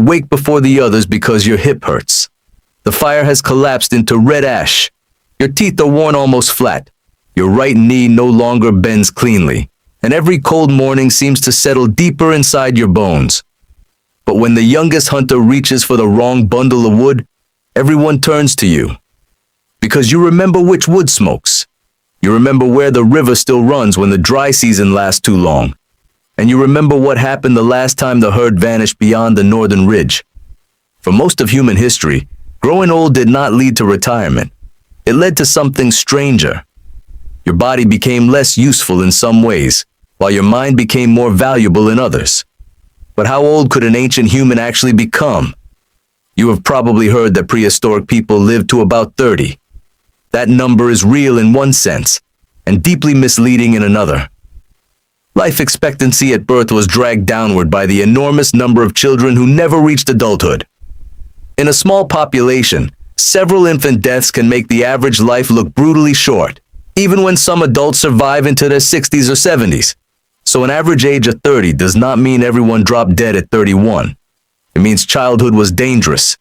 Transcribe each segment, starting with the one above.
awake before the others because your hip hurts. The fire has collapsed into red ash. Your teeth are worn almost flat. Your right knee no longer bends cleanly, and every cold morning seems to settle deeper inside your bones. But when the youngest hunter reaches for the wrong bundle of wood, everyone turns to you. Because you remember which wood smokes. You remember where the river still runs when the dry season lasts too long. And you remember what happened the last time the herd vanished beyond the northern ridge. For most of human history, growing old did not lead to retirement. It led to something stranger. Your body became less useful in some ways, while your mind became more valuable in others. But how old could an ancient human actually become? You have probably heard that prehistoric people lived to about 30. That number is real in one sense, and deeply misleading in another. Life expectancy at birth was dragged downward by the enormous number of children who never reached adulthood. In a small population, several infant deaths can make the average life look brutally short, even when some adults survive into their 60s or 70s. So an average age of 30 does not mean everyone dropped dead at 31. It means childhood was dangerous.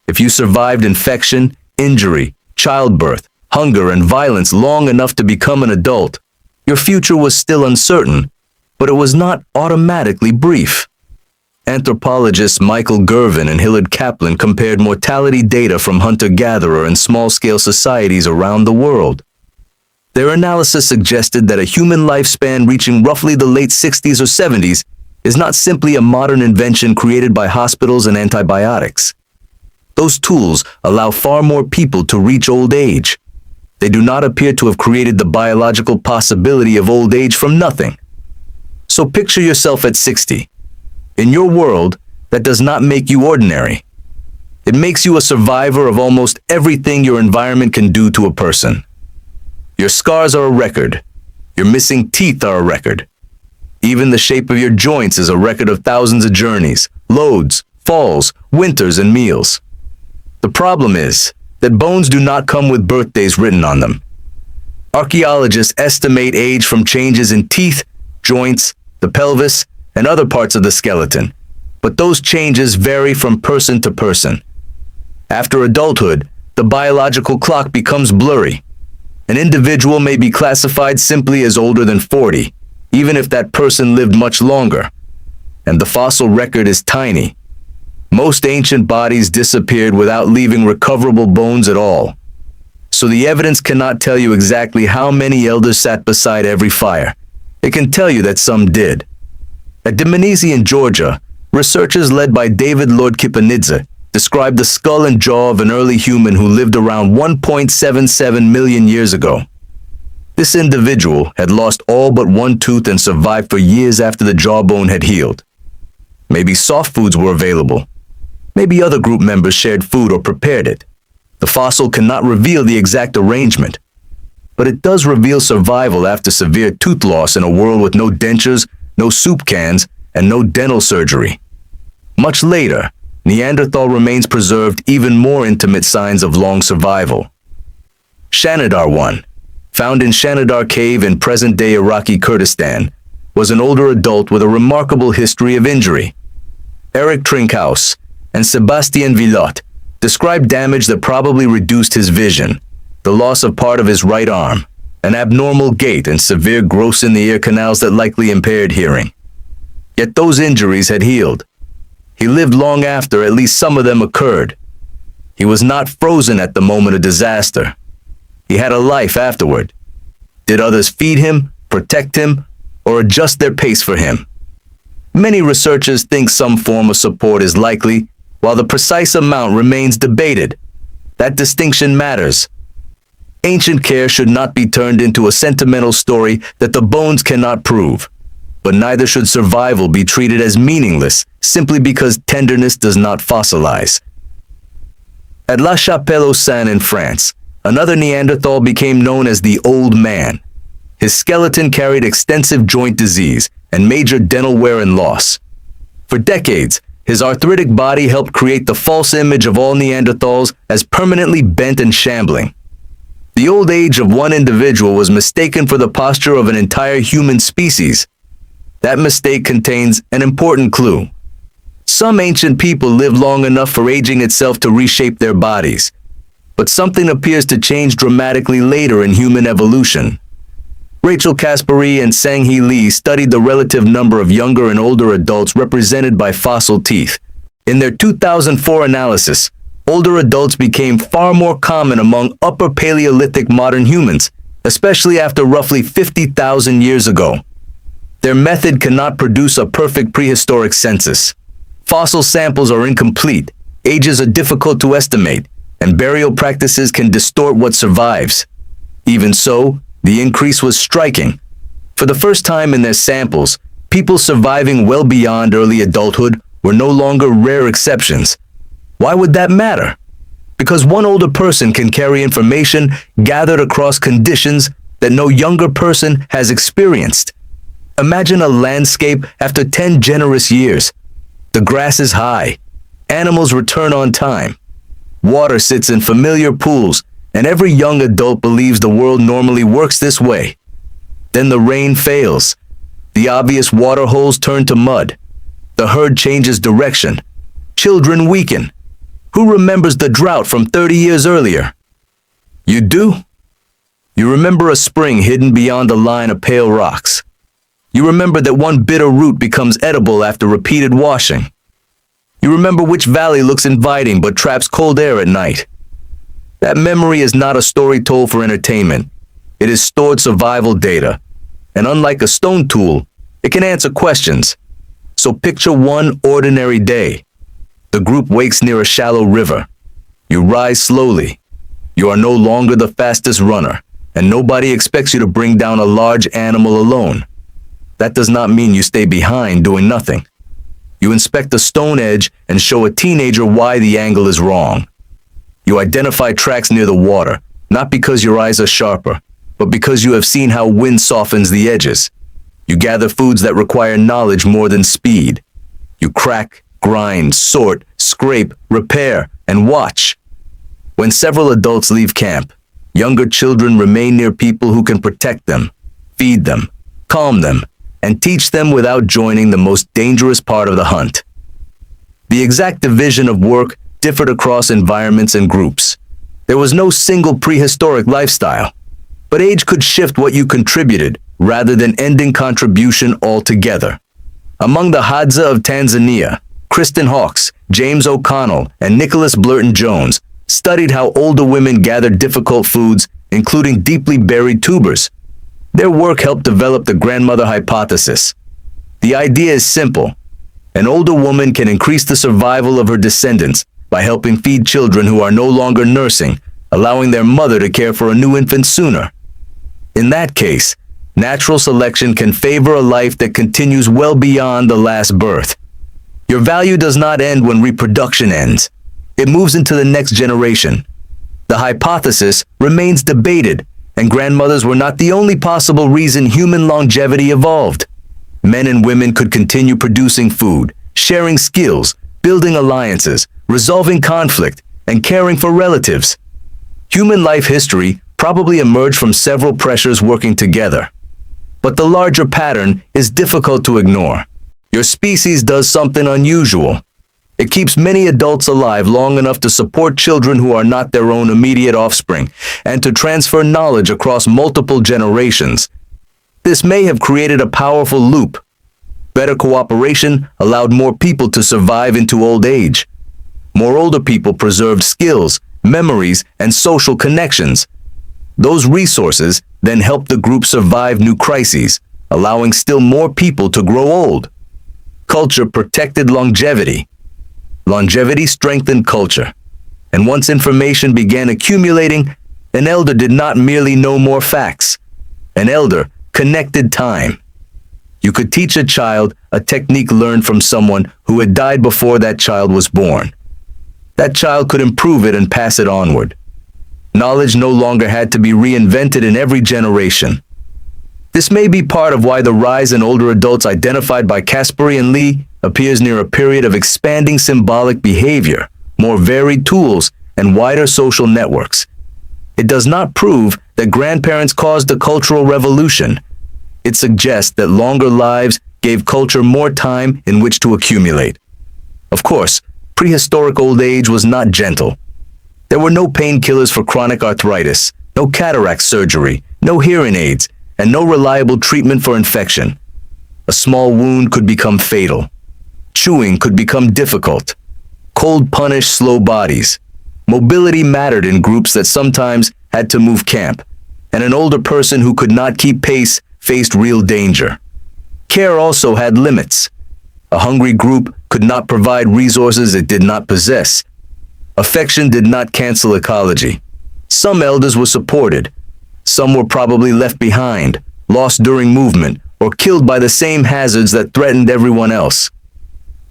If you survived infection, injury, childbirth, hunger, and violence long enough to become an adult, your future was still uncertain, but it was not automatically brief. Anthropologists Michael Gervin and Hillard Kaplan compared mortality data from hunter-gatherer and small-scale societies around the world. Their analysis suggested that a human lifespan reaching roughly the late 60s or 70s is not simply a modern invention created by hospitals and antibiotics. Those tools allow far more people to reach old age. They do not appear to have created the biological possibility of old age from nothing. So picture yourself at 60. In your world, that does not make you ordinary. It makes you a survivor of almost everything your environment can do to a person. Your scars are a record. Your missing teeth are a record. Even the shape of your joints is a record of thousands of journeys, loads, falls, winters, and meals. The problem is that bones do not come with birthdays written on them. Archaeologists estimate age from changes in teeth, joints, the pelvis, and other parts of the skeleton, but those changes vary from person to person. After adulthood, the biological clock becomes blurry. An individual may be classified simply as older than 40, even if that person lived much longer. And the fossil record is tiny. Most ancient bodies disappeared without leaving recoverable bones at all. So the evidence cannot tell you exactly how many elders sat beside every fire. It can tell you that some did. At Dmanisi in Georgia, researchers led by David Lord Kipanidze described the skull and jaw of an early human who lived around 1.77 million years ago. This individual had lost all but one tooth and survived for years after the jawbone had healed. Maybe soft foods were available. Maybe other group members shared food or prepared it. The fossil cannot reveal the exact arrangement, but it does reveal survival after severe tooth loss in a world with no dentures, no soup cans, and no dental surgery. Much later, Neanderthal remains preserved even more intimate signs of long survival. Shanidar I, found in Shanidar Cave in present-day Iraqi Kurdistan, was an older adult with a remarkable history of injury. Eric Trinkhaus and Sebastien Villot described damage that probably reduced his vision, the loss of part of his right arm, an abnormal gait, and severe growths in the ear canals that likely impaired hearing. Yet those injuries had healed. He lived long after at least some of them occurred. He was not frozen at the moment of disaster. He had a life afterward. Did others feed him, protect him, or adjust their pace for him? Many researchers think some form of support is likely, while the precise amount remains debated. That distinction matters. Ancient care should not be turned into a sentimental story that the bones cannot prove. But neither should survival be treated as meaningless simply because tenderness does not fossilize. At La Chapelle-aux-Saints in France, another Neanderthal became known as the Old Man. His skeleton carried extensive joint disease and major dental wear and loss. For decades, his arthritic body helped create the false image of all Neanderthals as permanently bent and shambling. The old age of one individual was mistaken for the posture of an entire human species. That mistake contains an important clue. Some ancient people lived long enough for aging itself to reshape their bodies, but something appears to change dramatically later in human evolution. Rachel Kaspari and Sang-Hee Lee studied the relative number of younger and older adults represented by fossil teeth. In their 2004 analysis, older adults became far more common among Upper Paleolithic modern humans, especially after roughly 50,000 years ago. Their method cannot produce a perfect prehistoric census. Fossil samples are incomplete, ages are difficult to estimate, and burial practices can distort what survives. Even so, the increase was striking. For the first time in their samples, people surviving well beyond early adulthood were no longer rare exceptions. Why would that matter? Because one older person can carry information gathered across conditions that no younger person has experienced. Imagine a landscape after 10 generous years. The grass is high, animals return on time, water sits in familiar pools, and every young adult believes the world normally works this way. Then the rain fails. The obvious water holes turn to mud. The herd changes direction. Children weaken. Who remembers the drought from 30 years earlier? You do? You remember a spring hidden beyond a line of pale rocks. You remember that one bitter root becomes edible after repeated washing. You remember which valley looks inviting but traps cold air at night. That memory is not a story told for entertainment. It is stored survival data. And unlike a stone tool, it can answer questions. So picture one ordinary day. The group wakes near a shallow river. You rise slowly. You are no longer the fastest runner, and nobody expects you to bring down a large animal alone. That does not mean you stay behind doing nothing. You inspect the stone edge and show a teenager why the angle is wrong. You identify tracks near the water, not because your eyes are sharper, but because you have seen how wind softens the edges. You gather foods that require knowledge more than speed. You crack, grind, sort, scrape, repair, and watch. When several adults leave camp, younger children remain near people who can protect them, feed them, calm them, and teach them without joining the most dangerous part of the hunt. The exact division of work differed across environments and groups. There was no single prehistoric lifestyle, but age could shift what you contributed rather than ending contribution altogether. Among the Hadza of Tanzania, Kristen Hawkes, James O'Connell, and Nicholas Blurton Jones studied how older women gathered difficult foods, including deeply buried tubers. Their work helped develop the grandmother hypothesis. The idea is simple. An older woman can increase the survival of her descendants by helping feed children who are no longer nursing, allowing their mother to care for a new infant sooner. In that case, natural selection can favor a life that continues well beyond the last birth. Your value does not end when reproduction ends. It moves into the next generation. The hypothesis remains debated, and grandmothers were not the only possible reason human longevity evolved. Men and women could continue producing food, sharing skills, building alliances, resolving conflict, and caring for relatives. Human life history probably emerged from several pressures working together. But the larger pattern is difficult to ignore. Your species does something unusual. It keeps many adults alive long enough to support children who are not their own immediate offspring, and to transfer knowledge across multiple generations. This may have created a powerful loop. Better cooperation allowed more people to survive into old age. More older people preserved skills, memories, and social connections. Those resources then helped the group survive new crises, allowing still more people to grow old. Culture protected longevity. Longevity strengthened culture. And once information began accumulating, an elder did not merely know more facts. An elder connected time. You could teach a child a technique learned from someone who had died before that child was born. That child could improve it and pass it onward. Knowledge no longer had to be reinvented in every generation. This may be part of why the rise in older adults identified by Kaspari and Lee appears near a period of expanding symbolic behavior, more varied tools, and wider social networks. It does not prove that grandparents caused a cultural revolution. It suggests that longer lives gave culture more time in which to accumulate. Of course, prehistoric old age was not gentle. There were no painkillers for chronic arthritis, no cataract surgery, no hearing aids, and no reliable treatment for infection. A small wound could become fatal. Chewing could become difficult. Cold punished slow bodies. Mobility mattered in groups that sometimes had to move camp, and an older person who could not keep pace faced real danger. Care also had limits. A hungry group could not provide resources it did not possess. Affection did not cancel ecology. Some elders were supported. Some were probably left behind, lost during movement, or killed by the same hazards that threatened everyone else.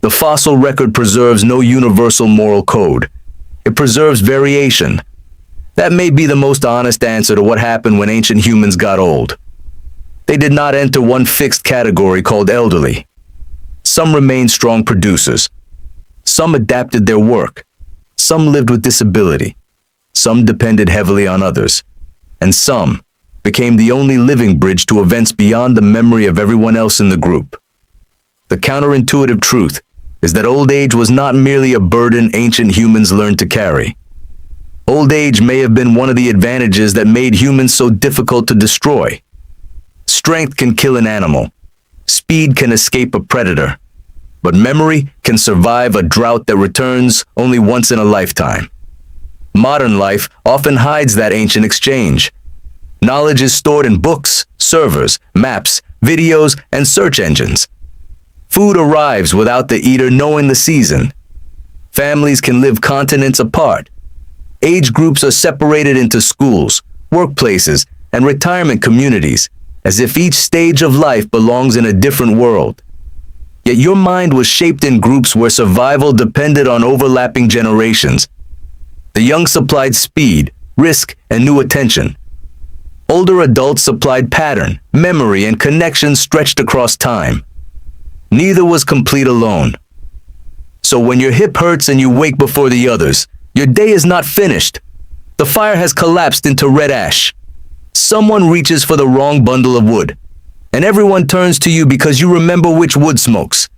The fossil record preserves no universal moral code. It preserves variation. That may be the most honest answer to what happened when ancient humans got old. They did not enter one fixed category called elderly. Some remained strong producers. Some adapted their work. Some lived with disability. Some depended heavily on others. And some became the only living bridge to events beyond the memory of everyone else in the group. The counterintuitive truth is that old age was not merely a burden ancient humans learned to carry. Old age may have been one of the advantages that made humans so difficult to destroy. Strength can kill an animal. Speed can escape a predator. But memory can survive a drought that returns only once in a lifetime. Modern life often hides that ancient exchange. Knowledge is stored in books, servers, maps, videos, and search engines. Food arrives without the eater knowing the season. Families can live continents apart. Age groups are separated into schools, workplaces, and retirement communities, as if each stage of life belongs in a different world. Yet your mind was shaped in groups where survival depended on overlapping generations. The young supplied speed, risk, and new attention. Older adults supplied pattern, memory, and connection stretched across time. Neither was complete alone. So when your hip hurts and you wake before the others, your day is not finished. The fire has collapsed into red ash. Someone reaches for the wrong bundle of wood, and everyone turns to you because you remember which wood smokes.